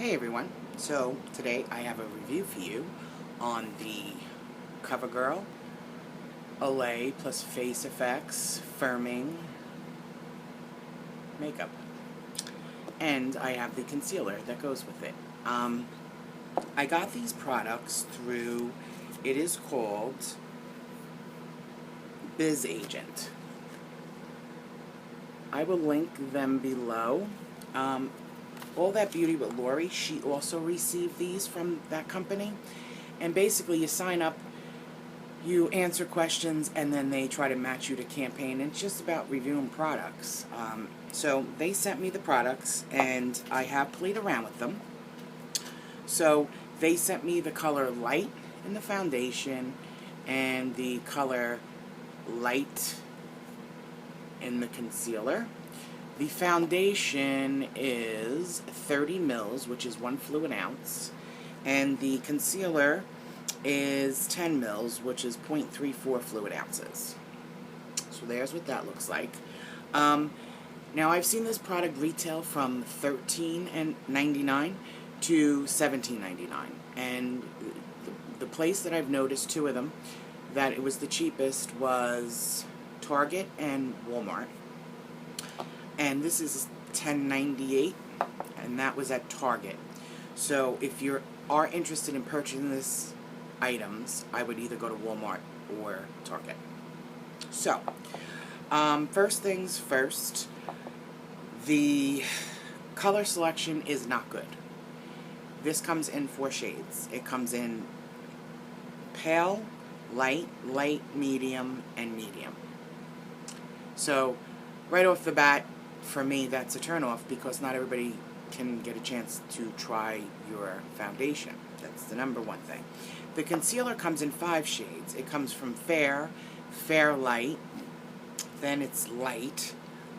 Hey everyone, so today I have a review for you on the Covergirl+Olay plus Face Effects Firming Makeup. And I have the concealer that goes with it. I got these products through, it is called Biz Agent. I will link them below. All That Beauty with Lori, she also received these from that company. And basically you sign up, you answer questions, and then they try to match you to campaign. And it's just about reviewing products. So they sent me the products, and I have played around with them. So they sent me the color Light in the foundation and the color Light in the concealer. The foundation is 30 mils, which is 1 fluid ounce, and the concealer is 10 mils, which is 0.34 fluid ounces. So there's what that looks like. Now I've seen this product retail from $13.99 to $17.99, and the place that I've noticed, two of them, that it was the cheapest was Target and Walmart. And this is $10.98, and that was at Target. So if you are interested in purchasing these items, I would either go to Walmart or Target. So, first things first, the color selection is not good. This comes in 4 shades. It comes in pale, light, light, medium, and medium. So, right off the bat, for me, that's a turnoff because not everybody can get a chance to try your foundation. That's the number one thing. The concealer comes in 5 shades. It comes from fair, fair light, then it's light,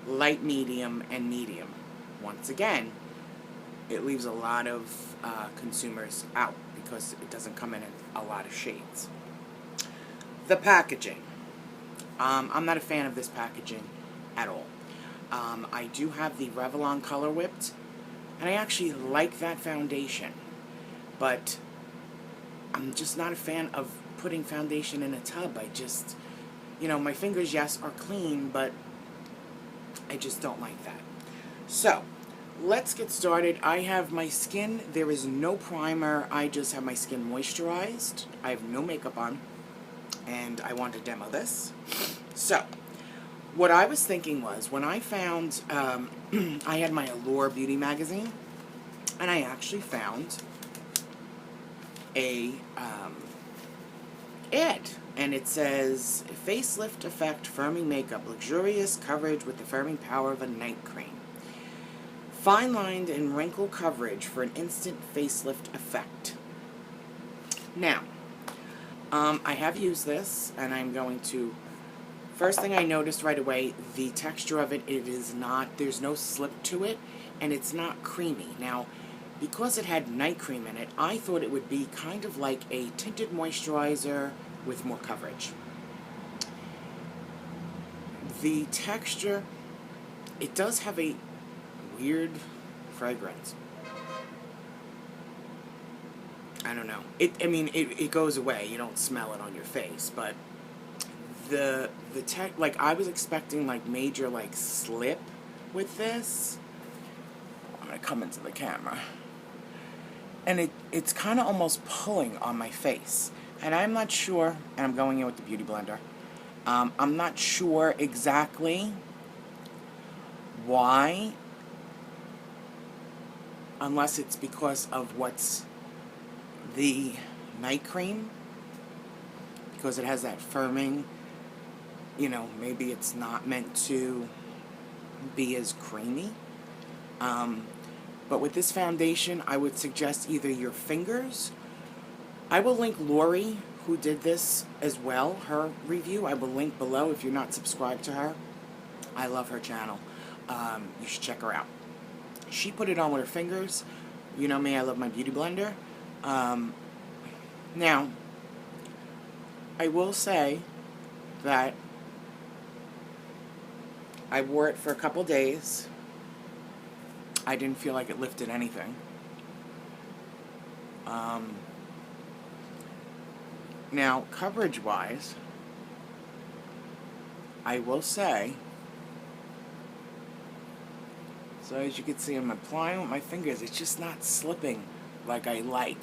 light medium, and medium. Once again, it leaves a lot of consumers out because it doesn't come in a lot of shades. The packaging. I'm not a fan of this packaging at all. I do have the Revlon Color Whipped, and I actually like that foundation, but I'm just not a fan of putting foundation in a tub. I just, my fingers, yes, are clean, but I just don't like that. So, let's get started. I have my skin, there is no primer, I just have my skin moisturized. I have no makeup on, and I want to demo this. So, what I was thinking was, when I found, I had my Allure Beauty magazine, and I actually found a ad, and it says, Facelift Effect Firming Makeup, luxurious coverage with the firming power of a night cream. Fine-lined and wrinkle coverage for an instant facelift effect. Now, I have used this, and I'm going to, first thing I noticed right away, the texture of it, there's no slip to it, and it's not creamy. Now, because it had night cream in it, I thought it would be kind of like a tinted moisturizer with more coverage. The texture, it does have a weird fragrance. I don't know. It goes away. You don't smell it on your face, but like, I was expecting like major like slip with this. I'm gonna come into the camera, and it's kind of almost pulling on my face, and I'm not sure. And I'm going in with the Beauty Blender. I'm not sure exactly why, unless it's because of what's the night cream, because it has that firming. Maybe it's not meant to be as creamy. But with this foundation, I would suggest either your fingers. I will link Lori, who did this as well, her review. I will link below if you're not subscribed to her. I love her channel. You should check her out. She put it on with her fingers. You know me, I love my Beauty Blender. Now, I will say that I wore it for a couple days. I didn't feel like it lifted anything. Now, coverage-wise, I will say, so as you can see, I'm applying with my fingers. It's just not slipping like I like.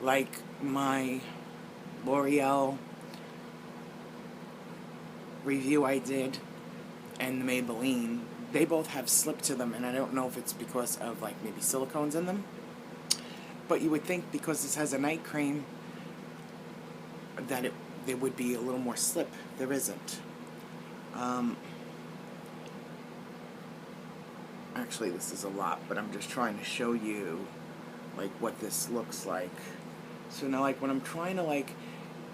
Like my L'Oreal review I did and the Maybelline, they both have slip to them, and I don't know if it's because of like maybe silicones in them. But you would think because this has a night cream that there would be a little more slip. There isn't. Actually, this is a lot, but I'm just trying to show you like what this looks like. So now, like when I'm trying to like,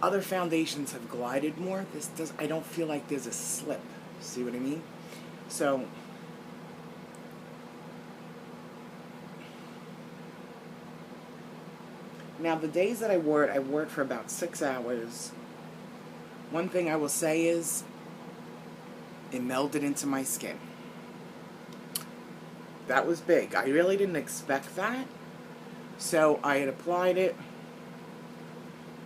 other foundations have glided more. This does. I don't feel like there's a slip. See what I mean? So now the days that I wore it for about 6 hours. One thing I will say is it melded into my skin. That was big. I really didn't expect that. So I had applied it.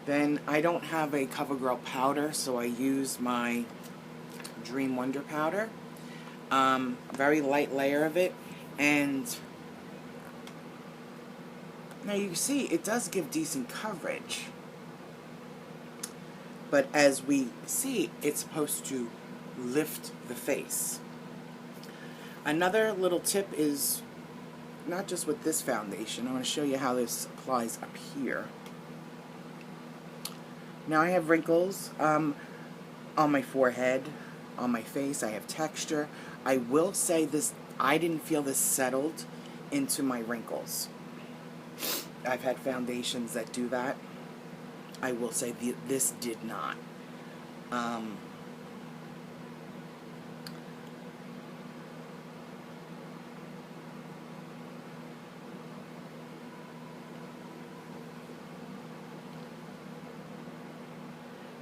Then I don't have a CoverGirl powder, so I use my Dream Wonder powder. Very light layer of it. And now you see, it does give decent coverage. But as we see, it's supposed to lift the face. Another little tip is, not just with this foundation, I want to show you how this applies up here. Now I have wrinkles on my forehead, on my face. I have texture. I will say this, I didn't feel this settled into my wrinkles. I've had foundations that do that. I will say this did not.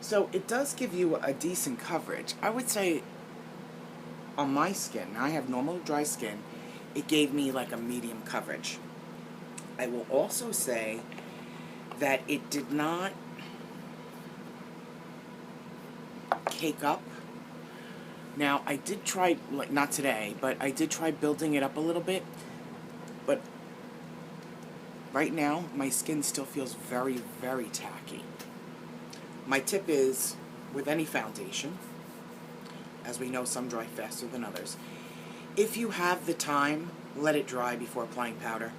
So it does give you a decent coverage. I would say on my skin, I have normal dry skin, it gave me like a medium coverage. I will also say that it did not cake up. Now I did try, like not today, but I did try building it up a little bit. But right now my skin still feels very, very tacky. My tip is, with any foundation, as we know some dry faster than others, if you have the time, let it dry before applying powder.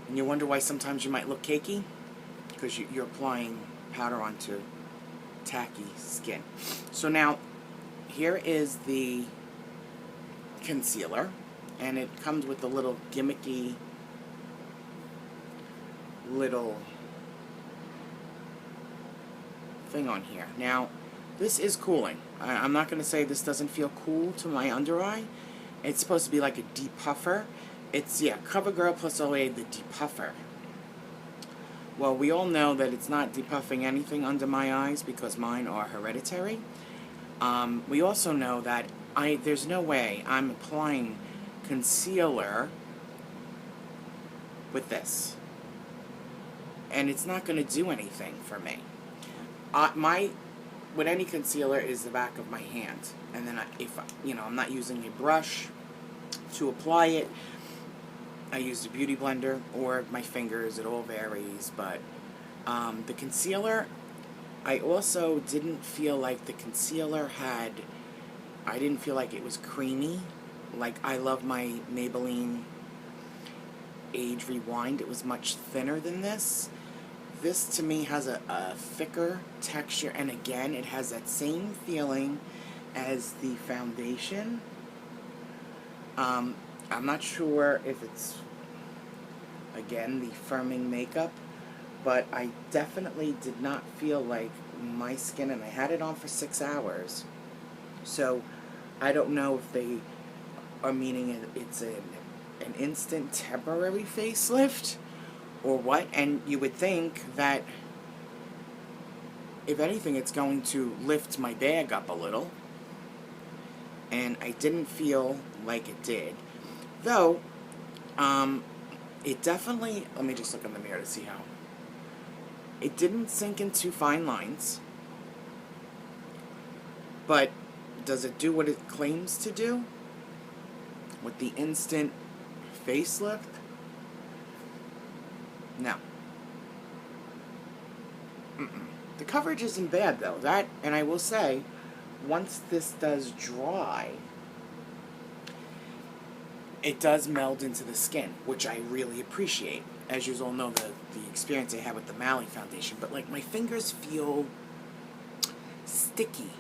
And you wonder why sometimes you might look cakey? Because you're applying powder onto tacky skin. So now, here is the concealer, and it comes with a little gimmicky little thing on here. Now, this is cooling. I'm not going to say this doesn't feel cool to my under eye. It's supposed to be like a depuffer. It's, yeah, Covergirl+Olay, the depuffer. Well, we all know that it's not depuffing anything under my eyes because mine are hereditary. We also know that there's no way I'm applying concealer with this. And it's not going to do anything for me. With any concealer is the back of my hand, and then I'm not using a brush to apply it, I use a beauty blender or my fingers. It all varies, but the concealer, I also didn't feel like the concealer I didn't feel like it was creamy. Like, I love my Maybelline Age Rewind. It was much thinner than this. This, to me, has a thicker texture, and again, it has that same feeling as the foundation. I'm not sure if it's, again, the firming makeup, but I definitely did not feel like my skin, and I had it on for 6 hours, so I don't know if they are meaning it's an instant temporary facelift, or what. And you would think that, if anything, it's going to lift my bag up a little. And I didn't feel like it did. Though, It definitely, let me just look in the mirror to see how. It didn't sink into fine lines, but does it do what it claims to do? With the instant facelift? No. The coverage isn't bad though. That, and I will say, once this does dry, it does meld into the skin, which I really appreciate. As you all know, the experience I had with the Mally foundation, but like my fingers feel sticky.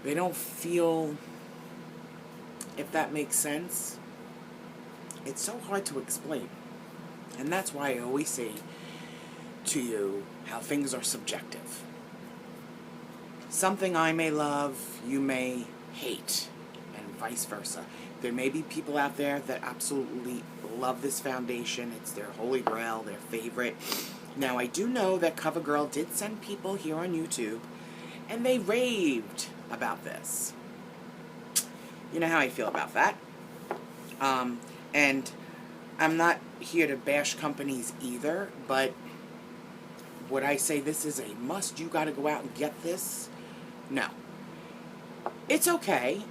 They don't feel, if that makes sense. It's so hard to explain. And that's why I always say to you how things are subjective. Something I may love, you may hate, and vice versa. There may be people out there that absolutely love this foundation. It's their holy grail, their favorite. Now, I do know that Covergirl did send people here on YouTube, and they raved about this. You know how I feel about that. And I'm not here to bash companies either, but would I say this is a must, you gotta go out and get this? No. It's okay.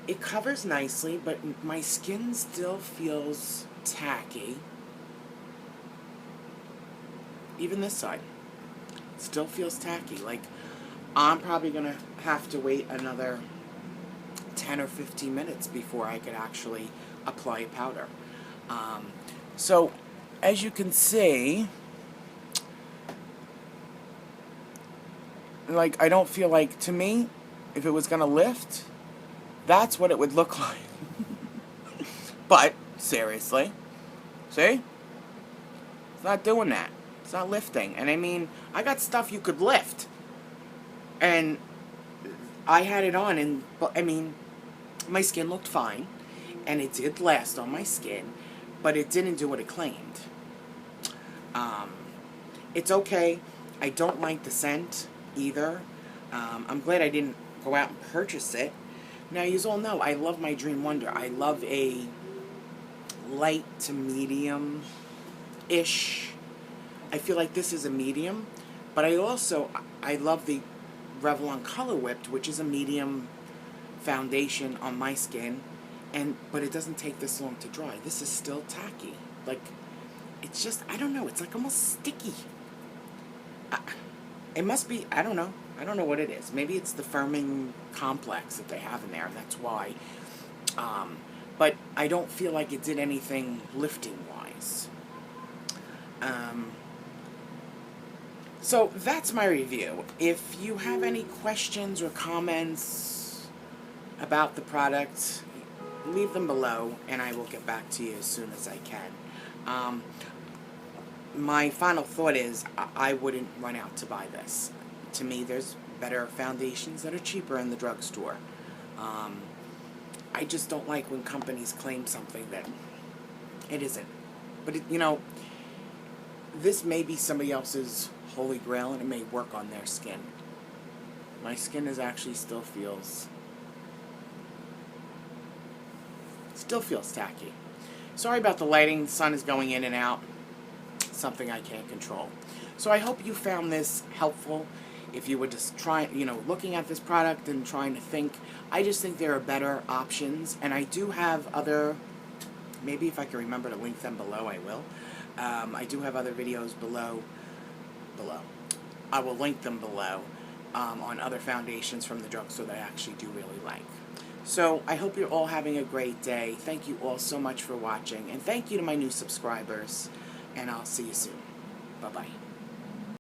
It covers nicely, but my skin still feels tacky. Even this side still feels tacky. Like, I'm probably gonna have to wait another 10 or 15 minutes before I could actually apply a powder. So, as you can see, like, I don't feel like, to me, if it was going to lift, that's what it would look like. But, seriously, see? It's not doing that. It's not lifting. And I mean, I got stuff you could lift. And I had it on, and, I mean, my skin looked fine. And it did last on my skin, but it didn't do what it claimed. It's okay. I don't like the scent either. I'm glad I didn't go out and purchase it. Now, you all know I love my Dream Wonder. I love a light to medium-ish. I feel like this is a medium, but I love the Revlon Color Whipped, which is a medium foundation on my skin. But it doesn't take this long to dry. This is still tacky. Like, it's just, I don't know, it's like almost sticky. It must be, I don't know. I don't know what it is. Maybe it's the firming complex that they have in there, and that's why. But I don't feel like it did anything lifting-wise. So that's my review. If you have any questions or comments about the product, leave them below, and I will get back to you as soon as I can. My final thought is, I wouldn't run out to buy this. To me, there's better foundations that are cheaper in the drugstore. I just don't like when companies claim something that it isn't. But, you know, this may be somebody else's holy grail, and it may work on their skin. My skin actually still feels tacky. Sorry about the lighting. The sun is going in and out. Something I can't control. So I hope you found this helpful. If you were just looking at this product and trying to think, I just think there are better options. And I do have other, maybe if I can remember to link them below, I will. I do have other videos below. I will link them below on other foundations from the drugstore that I actually do really like. So, I hope you're all having a great day. Thank you all so much for watching. And thank you to my new subscribers. And I'll see you soon. Bye-bye.